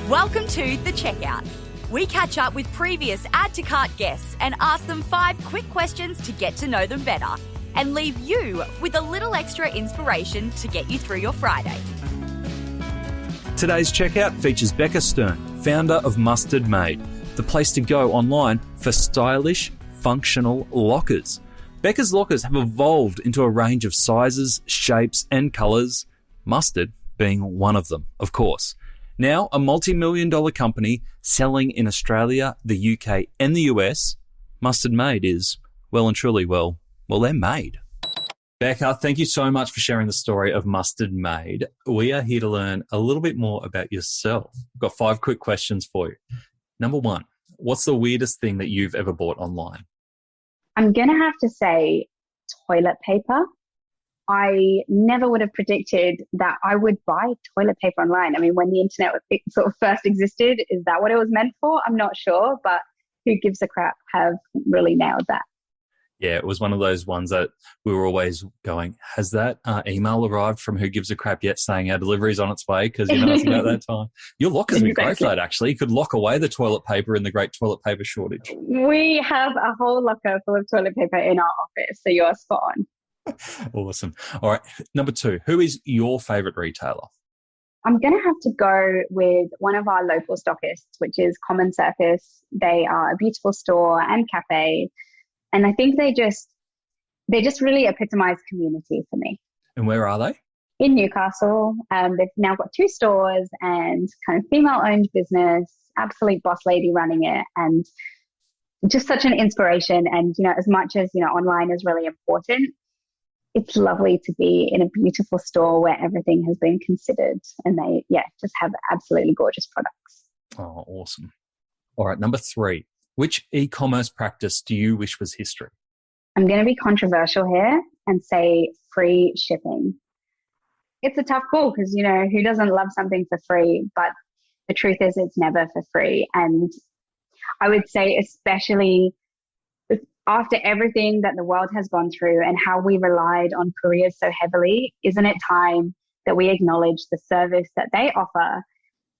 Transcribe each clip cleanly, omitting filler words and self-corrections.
Welcome to The Checkout. We catch up with previous Add to Cart guests and ask them 5 quick questions to get to know them better and leave you with a little extra inspiration to get you through your Friday. Today's checkout features Becca Stern, founder of Mustard Made, the place to go online for stylish, functional lockers. Becca's lockers have evolved into a range of sizes, shapes, and colours, mustard being one of them, of course. Now, a multi-million-dollar company selling in Australia, the UK, and the US, Mustard Made is well and truly, well, they're made. Becca, thank you so much for sharing the story of Mustard Made. We are here to learn a little bit more about yourself. I've got 5 quick questions for you. Number 1, what's the weirdest thing that you've ever bought online? I'm going to have to say toilet paper. I never would have predicted that I would buy toilet paper online. I mean, when the internet sort of first existed, is that what it was meant for? I'm not sure, but who gives a crap have really nailed that. Yeah, it was one of those ones that we were always going, has that email arrived from Who Gives a Crap yet saying our delivery's on its way? Because, it's about that time. Your lockers would be great for that, actually. You could lock away the toilet paper in the great toilet paper shortage. We have a whole locker full of toilet paper in our office, so you're spot on. Awesome. All right. Number 2, who is your favourite retailer? I'm going to have to go with one of our local stockists, which is Common Circus. They are a beautiful store and cafe. And I think they just really epitomise community for me. And where are they? In Newcastle. They've now got 2 stores and kind of female-owned business, absolute boss lady running it, and just such an inspiration. And, as much as, online is really important, it's lovely to be in a beautiful store where everything has been considered, and they, just have absolutely gorgeous products. Oh, awesome. All right. Number 3, which e-commerce practice do you wish was history? I'm going to be controversial here and say free shipping. It's a tough call because, who doesn't love something for free? But the truth is it's never for free. And I would say especially after everything that the world has gone through and how we relied on couriers so heavily, isn't it time that we acknowledge the service that they offer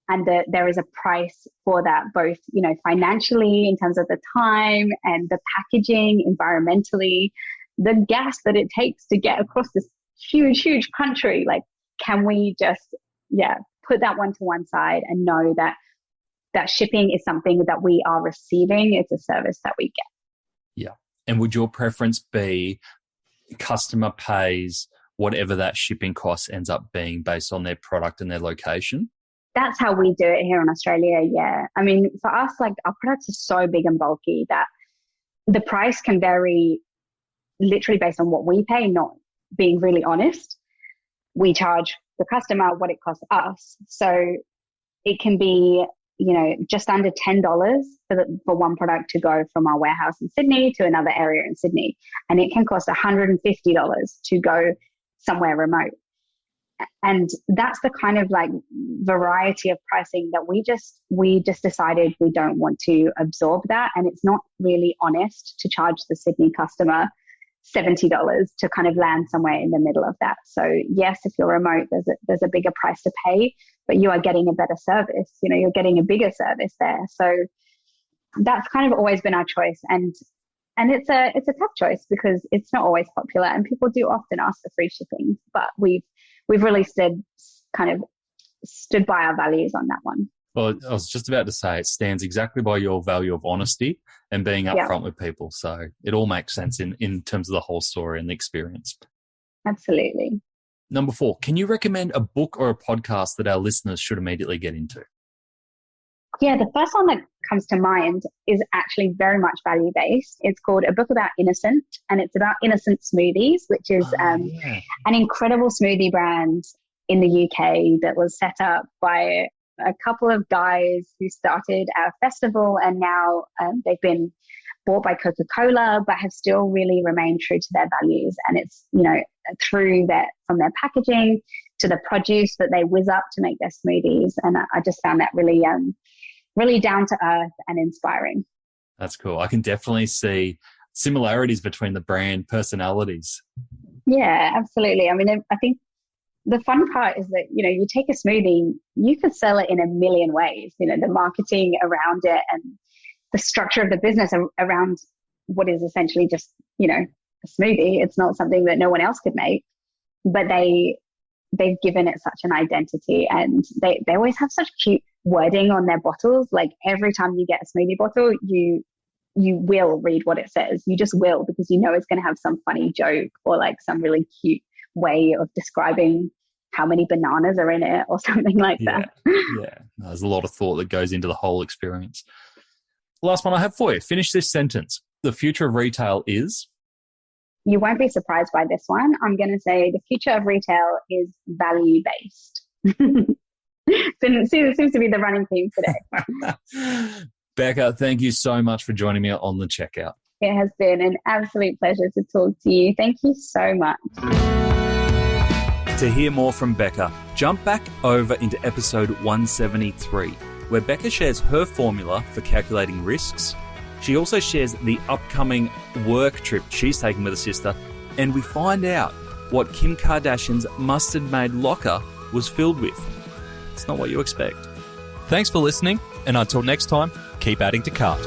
and that there is a price for that, both, financially in terms of the time and the packaging, environmentally, the gas that it takes to get across this huge, huge country. Like, can we just, put that one to one side and know that shipping is something that we are receiving. It's a service that we get. Yeah. And would your preference be customer pays whatever that shipping cost ends up being based on their product and their location? That's how we do it here in Australia, yeah. I mean, for us, like, our products are so big and bulky that the price can vary literally based on what we pay, not being really honest. We charge the customer what it costs us. So it can be, just under $10 for one product to go from our warehouse in Sydney to another area in Sydney. And it can cost $150 to go somewhere remote. And that's the kind of like variety of pricing that we just decided we don't want to absorb that. And it's not really honest to charge the Sydney customer $70 to kind of land somewhere in the middle of that. So yes, if you're remote, there's a bigger price to pay, but you are getting a better service. You're getting a bigger service there. So that's kind of always been our choice. And it's a tough choice because it's not always popular and people do often ask for free shipping, but we've really stood by our values on that one. Well, I was just about to say it stands exactly by your value of honesty and being upfront with people. So it all makes sense in terms of the whole story and the experience. Absolutely. Number 4, can you recommend a book or a podcast that our listeners should immediately get into? Yeah, the first one that comes to mind is actually very much value-based. It's called A Book About Innocent, and it's about Innocent Smoothies, which is an incredible smoothie brand in the UK that was set up by a couple of guys who started our festival, and now they've been bought by Coca-Cola, but have still really remained true to their values. And it's, through that, from their packaging to the produce that they whiz up to make their smoothies. And I just found that really, really down to earth and inspiring. That's cool. I can definitely see similarities between the brand personalities. Yeah, absolutely. I mean, I think the fun part is that, you take a smoothie, you could sell it in a million ways. The marketing around it and the structure of the business around what is essentially just, a smoothie. It's not something that no one else could make, but they've given it such an identity, and they always have such cute wording on their bottles. Like every time you get a smoothie bottle, you will read what it says. You just will, because it's going to have some funny joke or like some really cute way of describing how many bananas are in it or something like that. Yeah. There's a lot of thought that goes into the whole experience. Last one I have for you. Finish this sentence. The future of retail is? You won't be surprised by this one. I'm going to say the future of retail is value-based. It seems to be the running theme today. Becca, thank you so much for joining me on The Checkout. It has been an absolute pleasure to talk to you. Thank you so much. To hear more from Becca, jump back over into episode 173, where Becca shares her formula for calculating risks. She also shares the upcoming work trip she's taking with her sister, and we find out what Kim Kardashian's mustard-made locker was filled with. It's not what you expect. Thanks for listening, and until next time, keep adding to cart.